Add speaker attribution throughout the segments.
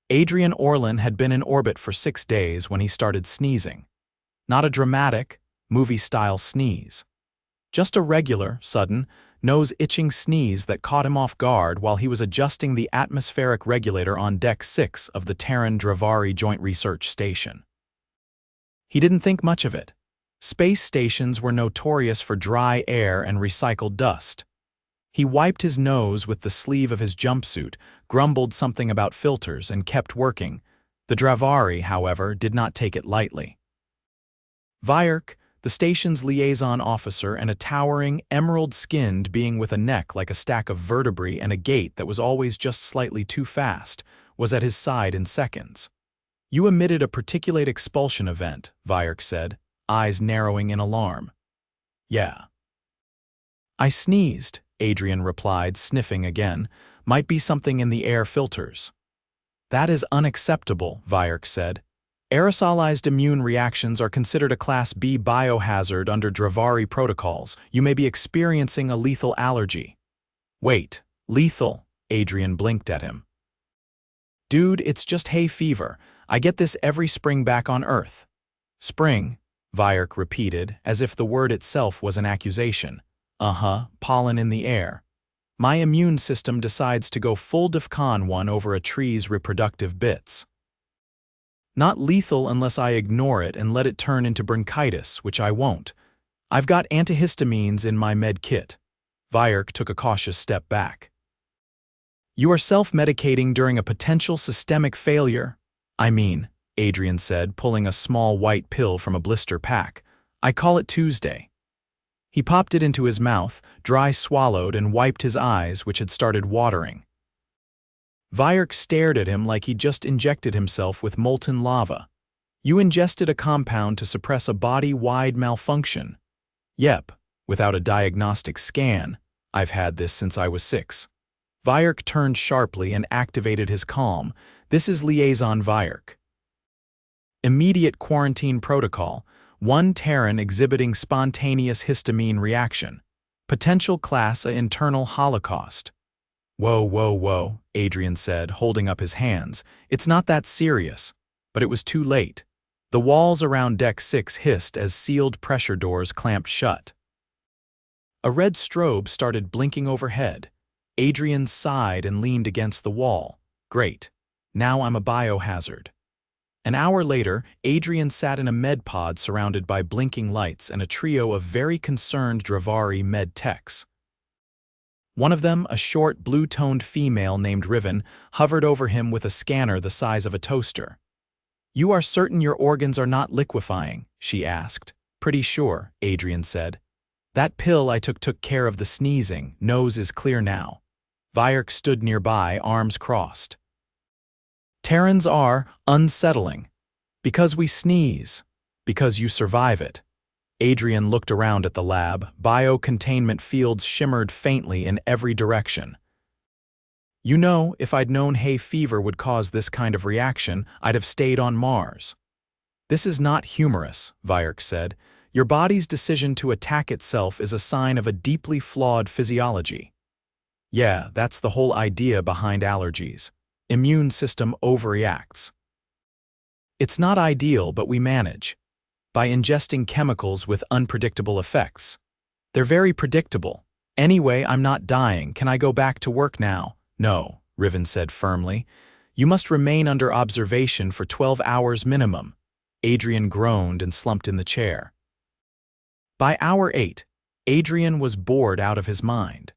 Speaker 1: Adrian Orlan had been in orbit for 6 days when he started sneezing. Not a dramatic, movie-style sneeze. Just a regular, sudden, nose-itching sneeze that caught him off guard while he was adjusting the atmospheric regulator on Deck 6 of the Terran Dravari Joint Research Station. He didn't think much of it. Space stations were notorious for dry air and recycled dust. He wiped his nose with the sleeve of his jumpsuit, grumbled something about filters, and kept working. The Dravari, however, did not take it lightly. Vyerk, the station's liaison officer and a towering, emerald-skinned being with a neck like a stack of vertebrae and a gait that was always just slightly too fast, was at his side in seconds. "You emitted a particulate expulsion event," Vyerk said, eyes narrowing in alarm. "Yeah." "I sneezed," Adrian replied, sniffing again. "Might be something in the air filters." "That is unacceptable," Vyerk said. "Aerosolized immune reactions are considered a Class B biohazard under Dravari protocols. You may be experiencing a lethal allergy." "Wait, lethal?" Adrian blinked at him. "Dude, it's just hay fever. I get this every spring back on Earth." "Spring?" Vyerk repeated, as if the word itself was an accusation. Pollen in the air. My immune system decides to go full DEFCON 1 over a tree's reproductive bits. Not lethal unless I ignore it and let it turn into bronchitis, which I won't. I've got antihistamines in my med kit. Vyerk took a cautious step back. "You are self-medicating during a potential systemic failure?" "I mean," Adrian said, pulling a small white pill from a blister pack. "I call it Tuesday." He popped it into his mouth, dry swallowed, and wiped his eyes, which had started watering. Vyerk stared at him like he'd just injected himself with molten lava. "You ingested a compound to suppress a body-wide malfunction." "Yep, without a diagnostic scan. I've had this since I was 6. Vyerk turned sharply and activated his calm. "This is Liaison Vyerk. Immediate quarantine protocol. 1 Terran exhibiting spontaneous histamine reaction. Potential class A internal holocaust." Whoa, Adrian said, holding up his hands. "It's not that serious." But it was too late. The walls around Deck 6 hissed as sealed pressure doors clamped shut. A red strobe started blinking overhead. Adrian sighed and leaned against the wall. "Great. Now I'm a biohazard." An hour later, Adrian sat in a med pod surrounded by blinking lights and a trio of very concerned Dravari med techs. One of them, a short, blue-toned female named Riven, hovered over him with a scanner the size of a toaster. "You are certain your organs are not liquefying?" she asked. "Pretty sure," Adrian said. "That pill I took care of the sneezing. Nose is clear now." Vyerk stood nearby, arms crossed. "Terrans are unsettling. Because we sneeze. Because you survive it." Adrian looked around at the lab. Bio-containment fields shimmered faintly in every direction. "You know, if I'd known hay fever would cause this kind of reaction, I'd have stayed on Mars." "This is not humorous," Vyerk said. "Your body's decision to attack itself is a sign of a deeply flawed physiology." "Yeah, that's the whole idea behind allergies. Immune system overreacts." "It's not ideal, but we manage. By ingesting chemicals with unpredictable effects. They're very predictable. Anyway, I'm not dying. Can I go back to work now?" "No," Riven said firmly. "You must remain under observation for 12 hours minimum." Adrian groaned and slumped in the chair. By hour 8, Adrian was bored out of his mind.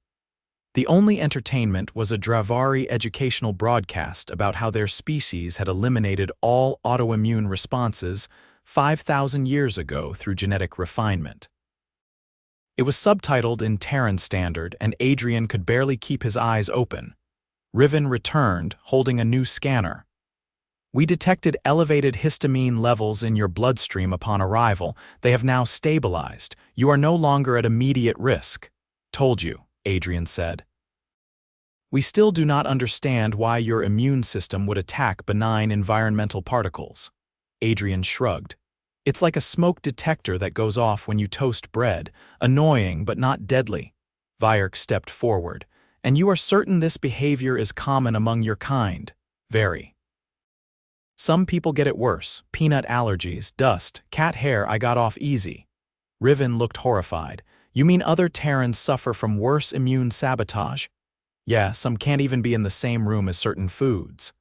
Speaker 1: The only entertainment was a Dravari educational broadcast about how their species had eliminated all autoimmune responses 5,000 years ago through genetic refinement. It was subtitled in Terran Standard, and Adrian could barely keep his eyes open. Riven returned, holding a new scanner. "We detected elevated histamine levels in your bloodstream upon arrival. They have now stabilized. You are no longer at immediate risk." "Told you," Adrian said. "We still do not understand why your immune system would attack benign environmental particles." Adrian shrugged. "It's like a smoke detector that goes off when you toast bread. Annoying, but not deadly." Vyerk stepped forward. "And you are certain this behavior is common among your kind?" "Very." Some people get it worse: peanut allergies, dust, cat hair. I got off easy. Riven looked horrified. You mean other Terrans suffer from worse immune sabotage? Yeah, some can't even be in the same room as certain foods.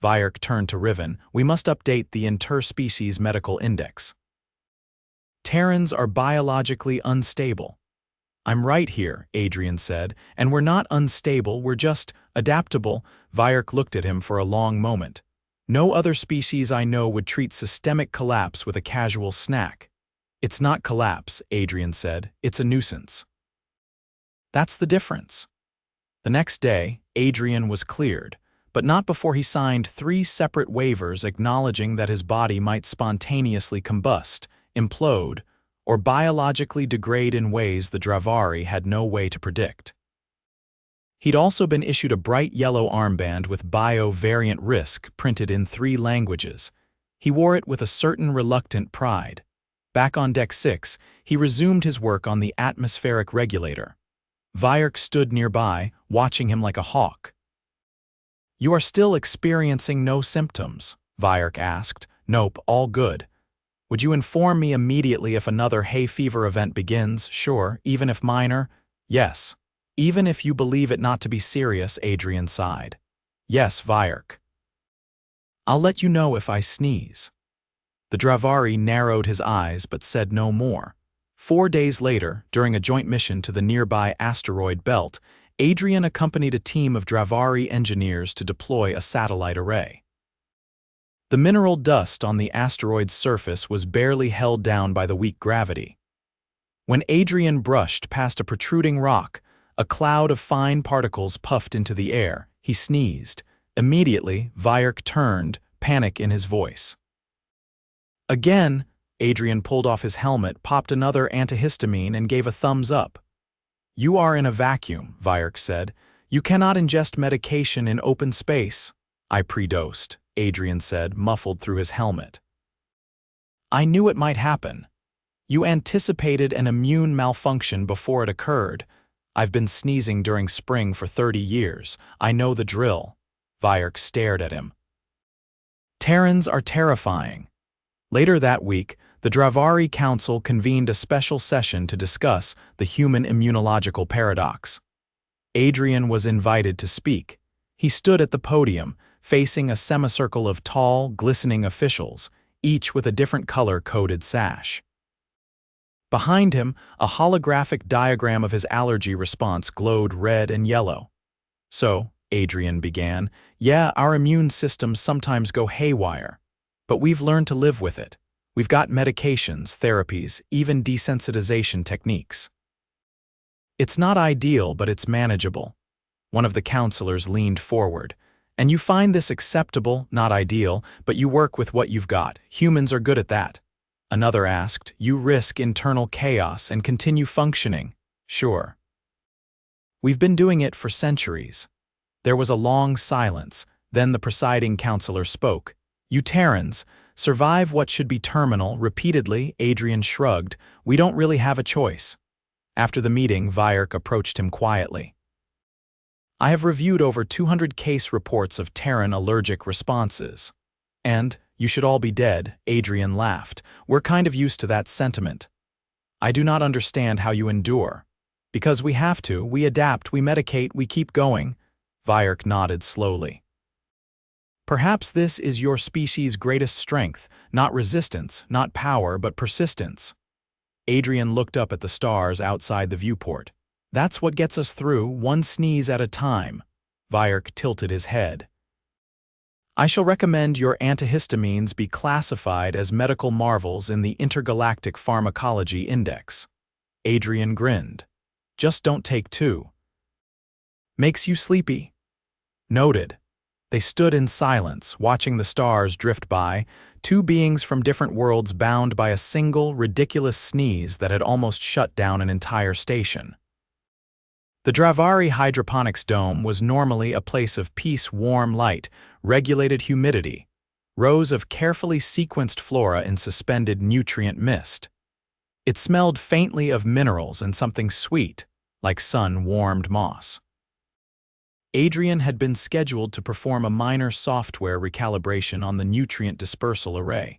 Speaker 1: Vyark turned to Riven. We must update the interspecies medical index. Terrans are biologically unstable. I'm right here, Adrian said, and we're not unstable, we're just adaptable. Vyark looked at him for a long moment. No other species I know would treat systemic collapse with a casual snack. It's not collapse, Adrian said, it's a nuisance. That's the difference. The next day, Adrian was cleared, but not before he signed 3 separate waivers acknowledging that his body might spontaneously combust, implode, or biologically degrade in ways the Dravari had no way to predict. He'd also been issued a bright yellow armband with bio-variant risk printed in 3 languages. He wore it with a certain reluctant pride. Back on Deck 6, he resumed his work on the atmospheric regulator. Vyark stood nearby, watching him like a hawk. You are still experiencing no symptoms? Vyark asked. Nope, all good. Would you inform me immediately if another hay fever event begins? Sure, even if minor? Yes. Even if you believe it not to be serious, Adrian sighed. Yes, Vyark. I'll let you know if I sneeze. The Dravari narrowed his eyes but said no more. 4 days later, during a joint mission to the nearby asteroid belt, Adrian accompanied a team of Dravari engineers to deploy a satellite array. The mineral dust on the asteroid's surface was barely held down by the weak gravity. When Adrian brushed past a protruding rock, a cloud of fine particles puffed into the air. He sneezed. Immediately, Vyark turned, panic in his voice. Again, Adrian pulled off his helmet, popped another antihistamine, and gave a thumbs up. You are in a vacuum, Vyark said. You cannot ingest medication in open space. I pre-dosed, Adrian said, muffled through his helmet. I knew it might happen. You anticipated an immune malfunction before it occurred. I've been sneezing during spring for 30 years. I know the drill. Vyark stared at him. Terrans are terrifying. Later that week, the Dravari Council convened a special session to discuss the human immunological paradox. Adrian was invited to speak. He stood at the podium, facing a semicircle of tall, glistening officials, each with a different color-coded sash. Behind him, a holographic diagram of his allergy response glowed red and yellow. So, Adrian began, yeah, our immune systems sometimes go haywire. But we've learned to live with it. We've got medications, therapies, even desensitization techniques. It's not ideal, but it's manageable. One of the counselors leaned forward. And you find this acceptable, not ideal, but you work with what you've got. Humans are good at that. Another asked, you risk internal chaos and continue functioning. Sure. We've been doing it for centuries. There was a long silence. Then the presiding counselor spoke. You Terrans, survive what should be terminal. Repeatedly, Adrian shrugged. We don't really have a choice. After the meeting, Vyark approached him quietly. I have reviewed over 200 case reports of Terran allergic responses. And, you should all be dead, Adrian laughed. We're kind of used to that sentiment. I do not understand how you endure. Because we have to, we adapt, we medicate, we keep going. Vyark nodded slowly. Perhaps this is your species' greatest strength, not resistance, not power, but persistence. Adrian looked up at the stars outside the viewport. That's what gets us through, one sneeze at a time. Vyark tilted his head. I shall recommend your antihistamines be classified as medical marvels in the Intergalactic Pharmacology Index. Adrian grinned. Just don't take 2. Makes you sleepy. Noted. They stood in silence, watching the stars drift by, 2 beings from different worlds bound by a single, ridiculous sneeze that had almost shut down an entire station. The Dravari hydroponics dome was normally a place of peace, warm light, regulated humidity, rows of carefully sequenced flora in suspended nutrient mist. It smelled faintly of minerals and something sweet, like sun-warmed moss. Adrian had been scheduled to perform a minor software recalibration on the nutrient dispersal array.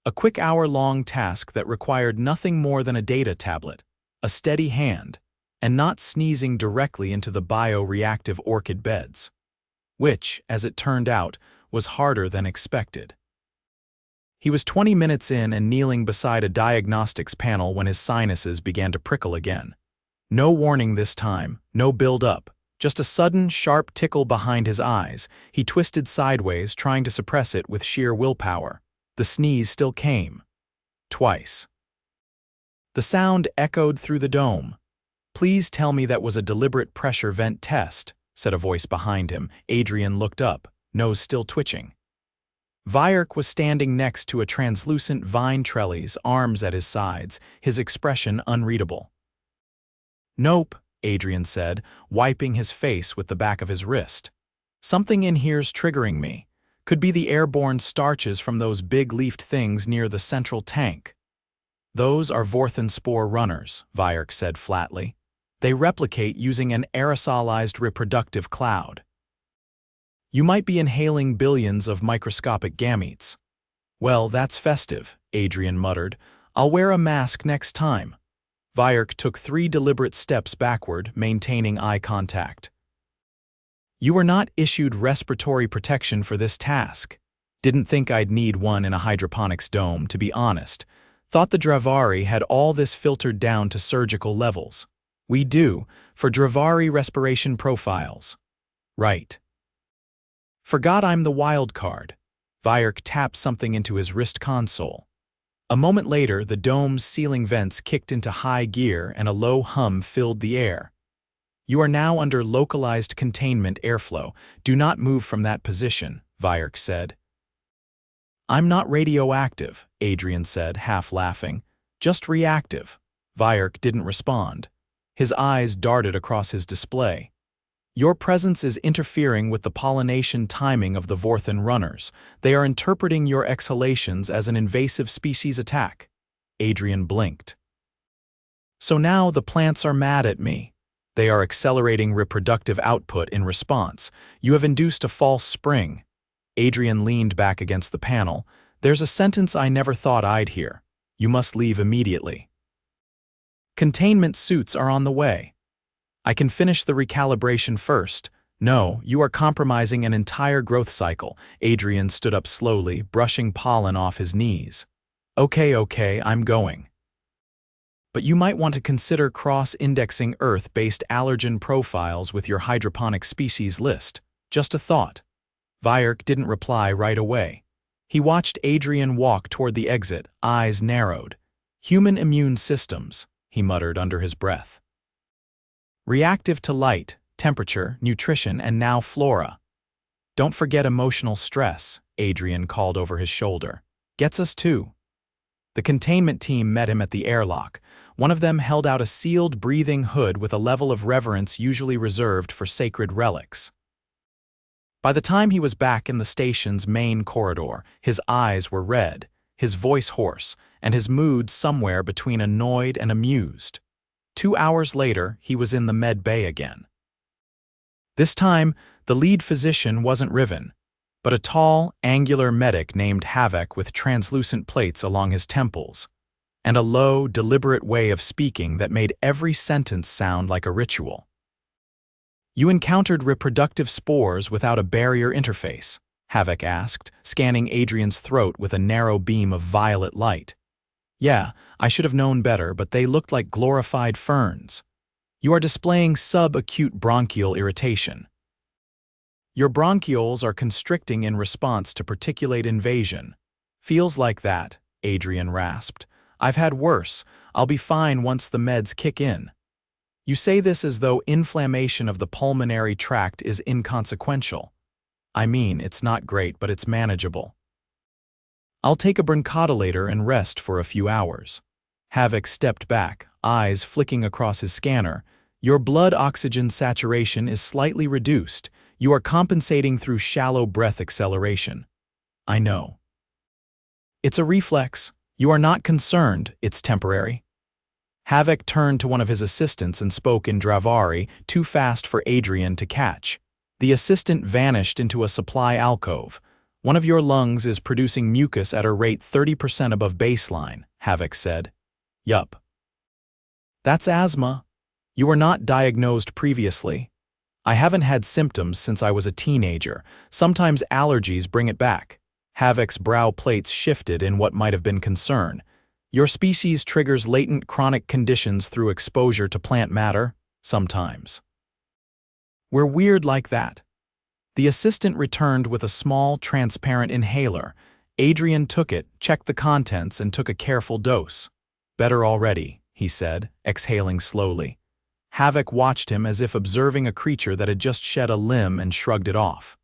Speaker 1: A quick hour-long task that required nothing more than a data tablet, a steady hand, and not sneezing directly into the bioreactive orchid beds. Which, as it turned out, was harder than expected. He was 20 minutes in and kneeling beside a diagnostics panel when his sinuses began to prickle again. No warning this time, no build-up, just a sudden, sharp tickle behind his eyes. He twisted sideways, trying to suppress it with sheer willpower. The sneeze still came. Twice. The sound echoed through the dome. "Please tell me that was a deliberate pressure vent test," said a voice behind him. Adrian looked up, nose still twitching. Vyerk was standing next to a translucent vine trellis, arms at his sides, his expression unreadable. "Nope," Adrian said, wiping his face with the back of his wrist. "Something in here's triggering me. Could be the airborne starches from those big-leafed things near the central tank." "Those are Vorthenspore runners," Vyerk said flatly. "They replicate using an aerosolized reproductive cloud. You might be inhaling billions of microscopic gametes." "Well, that's festive," Adrian muttered. "I'll wear a mask next time." Vyerk took 3 deliberate steps backward, maintaining eye contact. "You were not issued respiratory protection for this task. Didn't think I'd need one in a hydroponics dome, to be honest. Thought the Dravari had all this filtered down to surgical levels. We do, for Dravari respiration profiles." "Right. Forgot I'm the wild card." Vyerk tapped something into his wrist console. A moment later, the dome's ceiling vents kicked into high gear and a low hum filled the air. "You are now under localized containment airflow. Do not move from that position," Vyerk said. "I'm not radioactive," Adrian said, half laughing. "Just reactive." Vyerk didn't respond. His eyes darted across his display. "Your presence is interfering with the pollination timing of the Vorthen runners. They are interpreting your exhalations as an invasive species attack." Adrian blinked. "So now the plants are mad at me. They are accelerating reproductive output in response. You have induced a false spring." Adrian leaned back against the panel. "There's a sentence I never thought I'd hear. You must leave immediately. Containment suits are on the way. I can finish the recalibration first." "No, you are compromising an entire growth cycle." Adrian stood up slowly, brushing pollen off his knees. Okay, I'm going. But you might want to consider cross-indexing Earth-based allergen profiles with your hydroponic species list. Just a thought." Vyerk didn't reply right away. He watched Adrian walk toward the exit, eyes narrowed. "Human immune systems," he muttered under his breath. "Reactive to light, temperature, nutrition, and now flora. Don't forget emotional stress," Adrian called over his shoulder. "Gets us too." The containment team met him at the airlock. One of them held out a sealed, breathing hood with a level of reverence usually reserved for sacred relics. By the time he was back in the station's main corridor, his eyes were red, his voice hoarse, and his mood somewhere between annoyed and amused. 2 hours later, he was in the med bay again. This time, the lead physician wasn't Riven, but a tall, angular medic named Havoc with translucent plates along his temples, and a low, deliberate way of speaking that made every sentence sound like a ritual. "You encountered reproductive spores without a barrier interface?" Havoc asked, scanning Adrian's throat with a narrow beam of violet light. "Yeah, I should have known better, but they looked like glorified ferns. You are displaying subacute bronchial irritation. Your bronchioles are constricting in response to particulate invasion." "Feels like that," Adrian rasped. "I've had worse. I'll be fine once the meds kick in." "You say this as though inflammation of the pulmonary tract is inconsequential." "I mean, it's not great, but it's manageable. I'll take a bronchodilator and rest for a few hours." Havoc stepped back, eyes flicking across his scanner. "Your blood oxygen saturation is slightly reduced. You are compensating through shallow breath acceleration." "I know." "It's a reflex. You are not concerned. It's temporary." Havoc turned to one of his assistants and spoke in Dravari, too fast for Adrian to catch. The assistant vanished into a supply alcove. One of your lungs is producing mucus at a rate 30% above baseline, Havoc said. Yup. That's asthma. You were not diagnosed previously. I haven't had symptoms since I was a teenager. Sometimes allergies bring it back. Havoc's brow plates shifted in what might have been concern. Your species triggers latent chronic conditions through exposure to plant matter, sometimes. We're weird like that. The assistant returned with a small, transparent inhaler. Adrian took it, checked the contents, and took a careful dose. Better already, he said, exhaling slowly. Havoc watched him as if observing a creature that had just shed a limb and shrugged it off.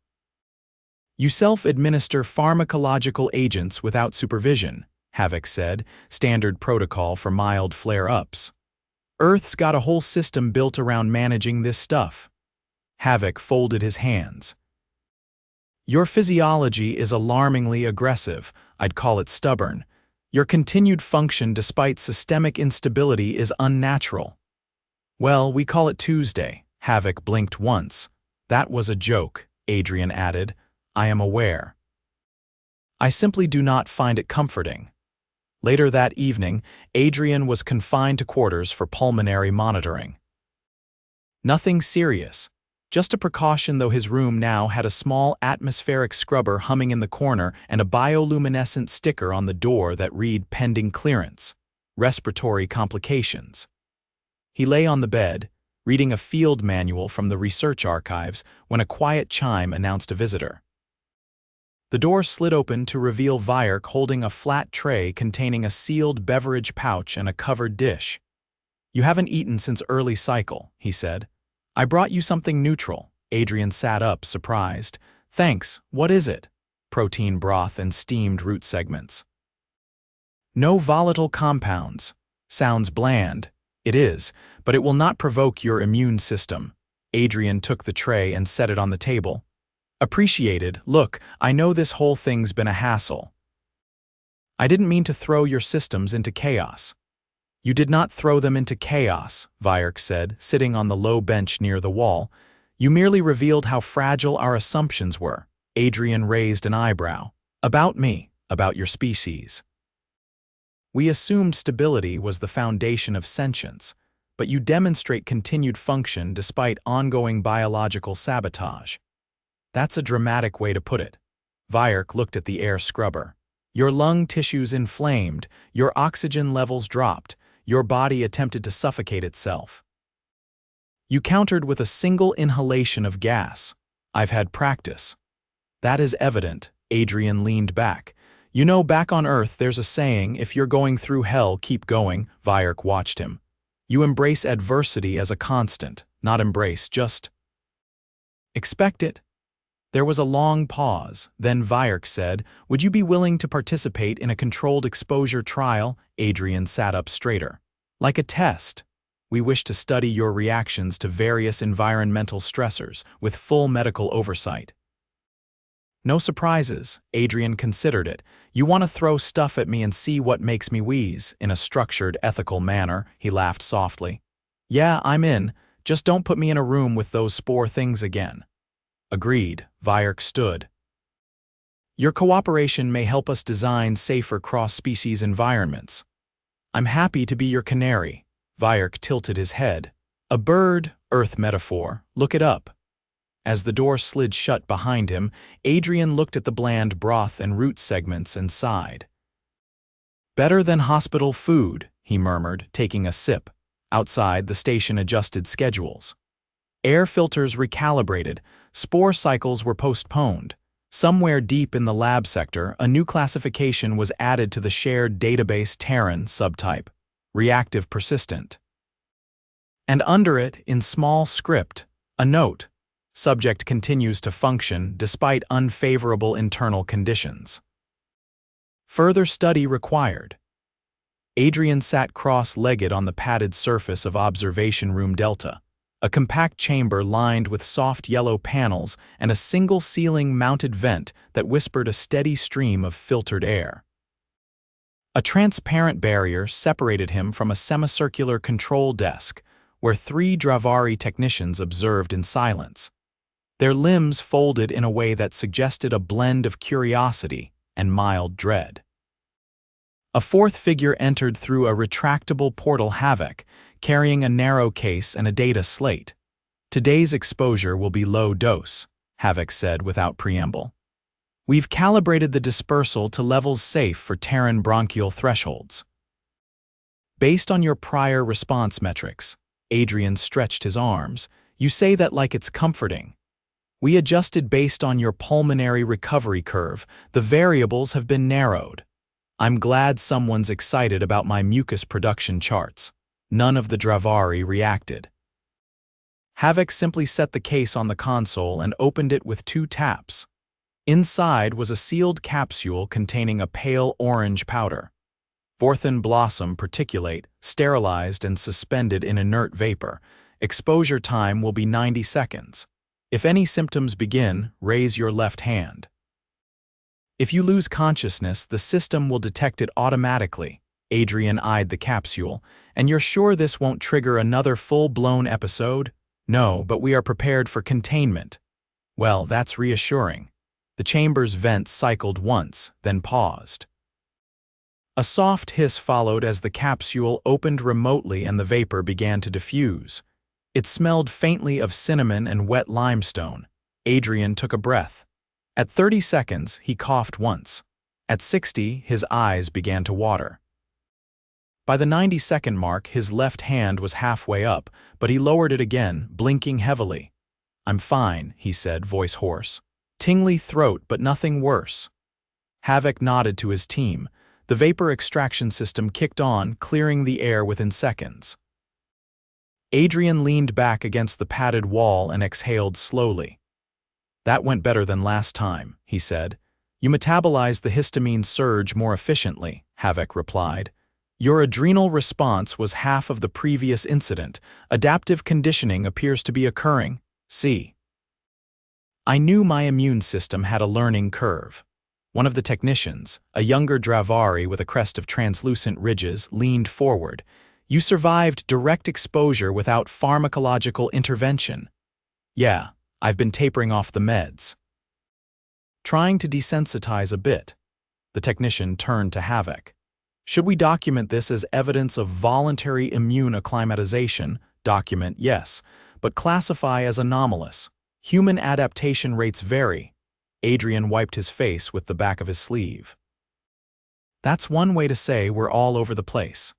Speaker 1: You self-administer pharmacological agents without supervision, Havoc said, standard protocol for mild flare-ups. Earth's got a whole system built around managing this stuff. Havoc folded his hands. Your physiology is alarmingly aggressive. I'd call it stubborn. Your continued function despite systemic instability is unnatural. Well, we call it Tuesday. Havoc blinked once. That was a joke, Adrian added. I am aware. I simply do not find it comforting. Later that evening, Adrian was confined to quarters for pulmonary monitoring. Nothing serious. Just a precaution, though his room now had a small atmospheric scrubber humming in the corner and a bioluminescent sticker on the door that read pending clearance. Respiratory complications. He lay on the bed, reading a field manual from the research archives, when a quiet chime announced a visitor. The door slid open to reveal Vyark holding a flat tray containing a sealed beverage pouch and a covered dish. You haven't eaten since early cycle, he said. I brought you something neutral. Adrian sat up, surprised. Thanks, what is it? Protein broth and steamed root segments. No volatile compounds. Sounds bland. It is, but it will not provoke your immune system. Adrian took the tray and set it on the table. Appreciated. Look, I know this whole thing's been a hassle. I didn't mean to throw your systems into chaos. You did not throw them into chaos, Vyark said, sitting on the low bench near the wall. You merely revealed how fragile our assumptions were. Adrian raised an eyebrow. About me, about your species. We assumed stability was the foundation of sentience, but you demonstrate continued function despite ongoing biological sabotage. That's a dramatic way to put it. Vyark looked at the air scrubber. Your lung tissues inflamed, your oxygen levels dropped, your body attempted to suffocate itself. You countered with a single inhalation of gas. I've had practice. That is evident. Adrian leaned back. You know, back on Earth there's a saying, if you're going through hell, keep going. Vyark watched him. You embrace adversity as a constant, not embrace, just expect it. There was a long pause. Then Vyark said, would you be willing to participate in a controlled exposure trial? Adrian sat up straighter. Like a test. We wish to study your reactions to various environmental stressors with full medical oversight. No surprises. Adrian considered it. You want to throw stuff at me and see what makes me wheeze, in a structured, ethical manner, he laughed softly. Yeah, I'm in. Just don't put me in a room with those spore things again. Agreed. Vyark stood. Your cooperation may help us design safer cross-species environments. I'm happy to be your canary. Vyark tilted his head. A bird, Earth metaphor. Look it up. As the door slid shut behind him, Adrian looked at the bland broth and root segments and sighed. Better than hospital food, he murmured, taking a sip. Outside, the station adjusted schedules. Air filters recalibrated, spore cycles were postponed. Somewhere deep in the lab sector, a new classification was added to the shared database Terran subtype, reactive persistent. And under it, in small script, a note. Subject continues to function despite unfavorable internal conditions. Further study required. Adrian sat cross-legged on the padded surface of Observation Room Delta, a compact chamber lined with soft yellow panels and a single ceiling-mounted vent that whispered a steady stream of filtered air. A transparent barrier separated him from a semicircular control desk, where 3 Dravari technicians observed in silence. their limbs folded in a way that suggested a blend of curiosity and mild dread. A fourth figure entered through a retractable portal Havoc, carrying a narrow case and a data slate. "Today's exposure will be low dose," Havoc said without preamble. "We've calibrated the dispersal to levels safe for Terran bronchial thresholds." "Based on your prior response metrics," Adrian stretched his arms, "you say that like it's comforting. We adjusted based on your pulmonary recovery curve. The variables have been narrowed. I'm glad someone's excited about my mucus production charts." None of the Dravari reacted. Havoc simply set the case on the console and opened it with 2 taps. Inside was a sealed capsule containing a pale orange powder. Vorthan blossom particulate, sterilized and suspended in inert vapor. Exposure time will be 90 seconds. If any symptoms begin, raise your left hand. If you lose consciousness, the system will detect it automatically. Adrian eyed the capsule. "And you're sure this won't trigger another full-blown episode?" "No, but we are prepared for containment." "Well, that's reassuring." The chamber's vents cycled once, then paused. A soft hiss followed as the capsule opened remotely and the vapor began to diffuse. It smelled faintly of cinnamon and wet limestone. Adrian took a breath. At 30 seconds, he coughed once. At 60, his eyes began to water. By the 90-second mark, his left hand was halfway up, but he lowered it again, blinking heavily. "I'm fine," he said, voice hoarse. "Tingly throat, but nothing worse." Havoc nodded to his team. The vapor extraction system kicked on, clearing the air within seconds. Adrian leaned back against the padded wall and exhaled slowly. "That went better than last time," he said. "You metabolized the histamine surge more efficiently," Havoc replied. "Your adrenal response was half of the previous incident. Adaptive conditioning appears to be occurring. See." I knew my immune system had a learning curve. One of the technicians, a younger Dravari with a crest of translucent ridges, leaned forward. "You survived direct exposure without pharmacological intervention." "Yeah, I've been tapering off the meds." Trying to desensitize a bit. The technician turned to Havoc. "Should we document this as evidence of voluntary immune acclimatization?" "Document, yes, but classify as anomalous. Human adaptation rates vary." Adrian wiped his face with the back of his sleeve. "That's one way to say we're all over the place."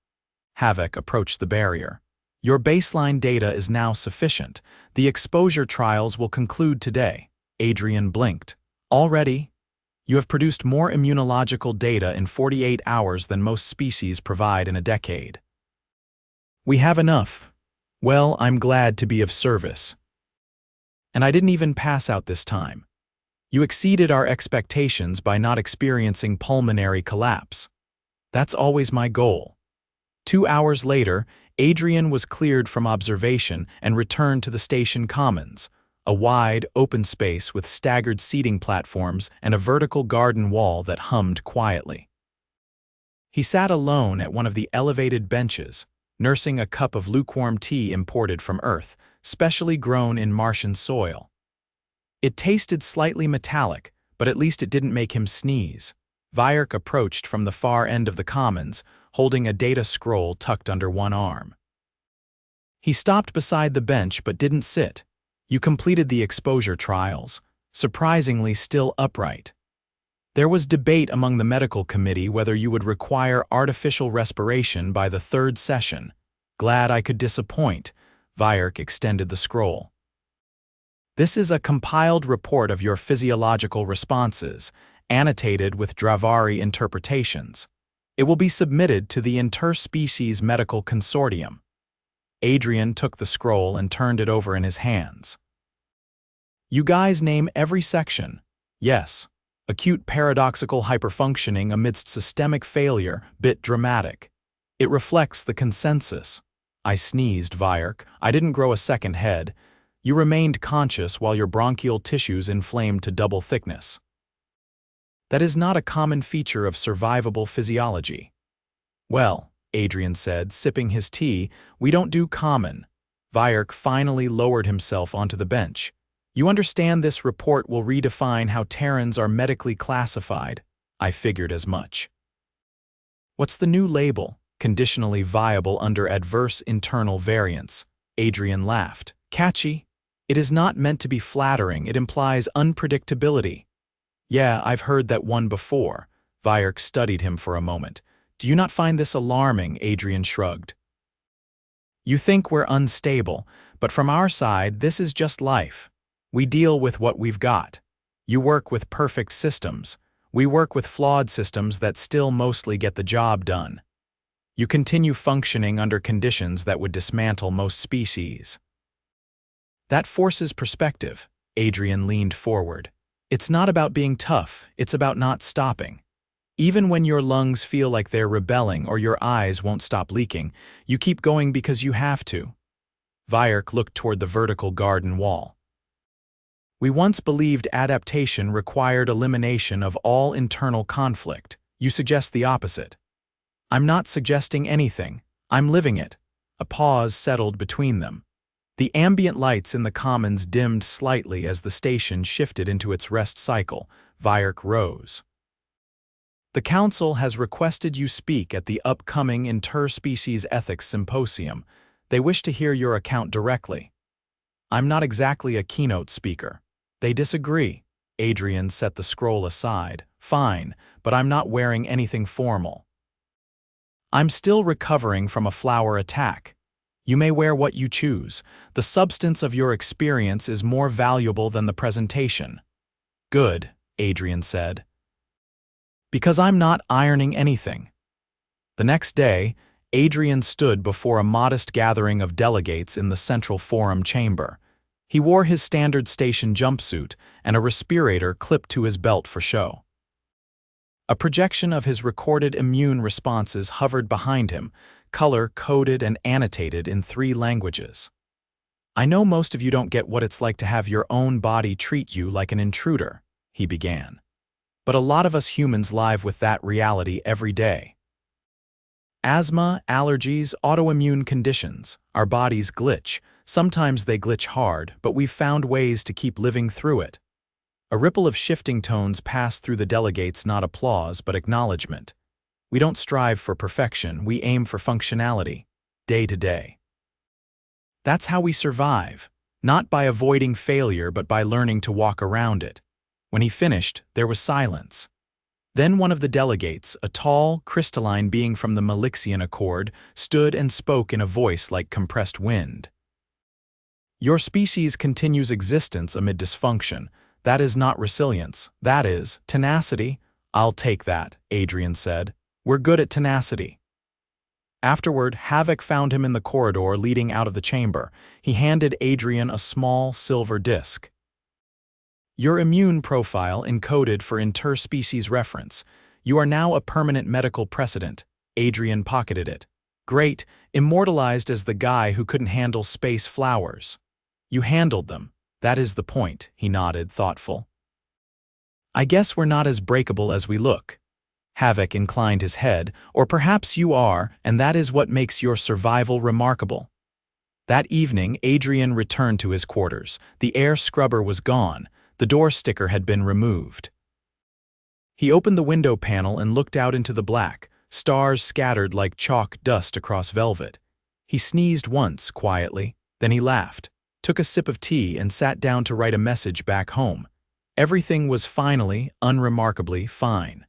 Speaker 1: Havoc approached the barrier. "Your baseline data is now sufficient. The exposure trials will conclude today." Adrian blinked. "Already? You have produced more immunological data in 48 hours than most species provide in a decade." "We have enough. Well, I'm glad to be of service. And I didn't even pass out this time. You exceeded our expectations by not experiencing pulmonary collapse. That's always my goal." 2 hours later, Adrian was cleared from observation and returned to the station commons, a wide, open space with staggered seating platforms and a vertical garden wall that hummed quietly. He sat alone at one of the elevated benches, nursing a cup of lukewarm tea imported from Earth, specially grown in Martian soil. It tasted slightly metallic, but at least it didn't make him sneeze. Vyerk approached from the far end of the commons, holding a data scroll tucked under one arm. He stopped beside the bench but didn't sit. "You completed the exposure trials, surprisingly still upright. There was debate among the medical committee whether you would require artificial respiration by the 3rd session. Glad I could disappoint." Vyerk extended the scroll. "This is a compiled report of your physiological responses, annotated with Dravari interpretations. It will be submitted to the Interspecies Medical Consortium." Adrian took the scroll and turned it over in his hands. "You guys name every section." "Yes. Acute paradoxical hyperfunctioning amidst systemic failure, bit dramatic. It reflects the consensus." I sneezed, Vyerk. "I didn't grow a second head. You remained conscious while your bronchial tissues inflamed to double thickness. That is not a common feature of survivable physiology." "Well," Adrian said, sipping his tea, "we don't do common." Vyerk finally lowered himself onto the bench. You understand this report will redefine how Terrans are medically classified. I figured as much. What's the new label? Conditionally viable under adverse internal variants. Adrian laughed. Catchy. It is not meant to be flattering, it implies unpredictability. Yeah, I've heard that one before. Vyerk studied him for a moment. Do you not find this alarming? Adrian shrugged. You think we're unstable, but from our side, this is just life. We deal with what we've got. You work with perfect systems. We work with flawed systems that still mostly get the job done. You continue functioning under conditions that would dismantle most species. That forces perspective. Adrian leaned forward. It's not about being tough, it's about not stopping. Even when your lungs feel like they're rebelling or your eyes won't stop leaking, you keep going because you have to. Vyerk looked toward the vertical garden wall. We once believed adaptation required elimination of all internal conflict. You suggest the opposite. I'm not suggesting anything. I'm living it. A pause settled between them. The ambient lights in the commons dimmed slightly as the station shifted into its rest cycle. Vyerk rose. The Council has requested you speak at the upcoming Interspecies Ethics Symposium. They wish to hear your account directly. I'm not exactly a keynote speaker. They disagree. Adrian set the scroll aside. Fine, but I'm not wearing anything formal. I'm still recovering from a flower attack. You may wear what you choose. The substance of your experience is more valuable than the presentation. Good, Adrian said. Because I'm not ironing anything. The next day, Adrian stood before a modest gathering of delegates in the central forum chamber. He wore his standard station jumpsuit and a respirator clipped to his belt for show. A projection of his recorded immune responses hovered behind him, color-coded and annotated in 3 languages. I know most of you don't get what it's like to have your own body treat you like an intruder, he began. But a lot of us humans live with that reality every day. Asthma, allergies, autoimmune conditions, our bodies glitch. Sometimes they glitch hard, but we've found ways to keep living through it. A ripple of shifting tones passed through the delegates, not applause, but acknowledgement. We don't strive for perfection, we aim for functionality, day to day. That's how we survive, not by avoiding failure, but by learning to walk around it. When he finished, there was silence. Then one of the delegates, a tall, crystalline being from the Malixian Accord, stood and spoke in a voice like compressed wind. Your species continues existence amid dysfunction. That is not resilience. That is tenacity. I'll take that, Adrian said. We're good at tenacity. Afterward, Havoc found him in the corridor leading out of the chamber. He handed Adrian a small silver disc. Your immune profile encoded for interspecies reference. You are now a permanent medical precedent. Adrian pocketed it. Great, immortalized as the guy who couldn't handle space flowers. You handled them. That is the point, he nodded, thoughtful. I guess we're not as breakable as we look. Havoc inclined his head, or perhaps you are, and that is what makes your survival remarkable. That evening, Adrian returned to his quarters. The air scrubber was gone. The door sticker had been removed. He opened the window panel and looked out into the black, stars scattered like chalk dust across velvet. He sneezed once, quietly, then he laughed, took a sip of tea and sat down to write a message back home. Everything was finally, unremarkably fine.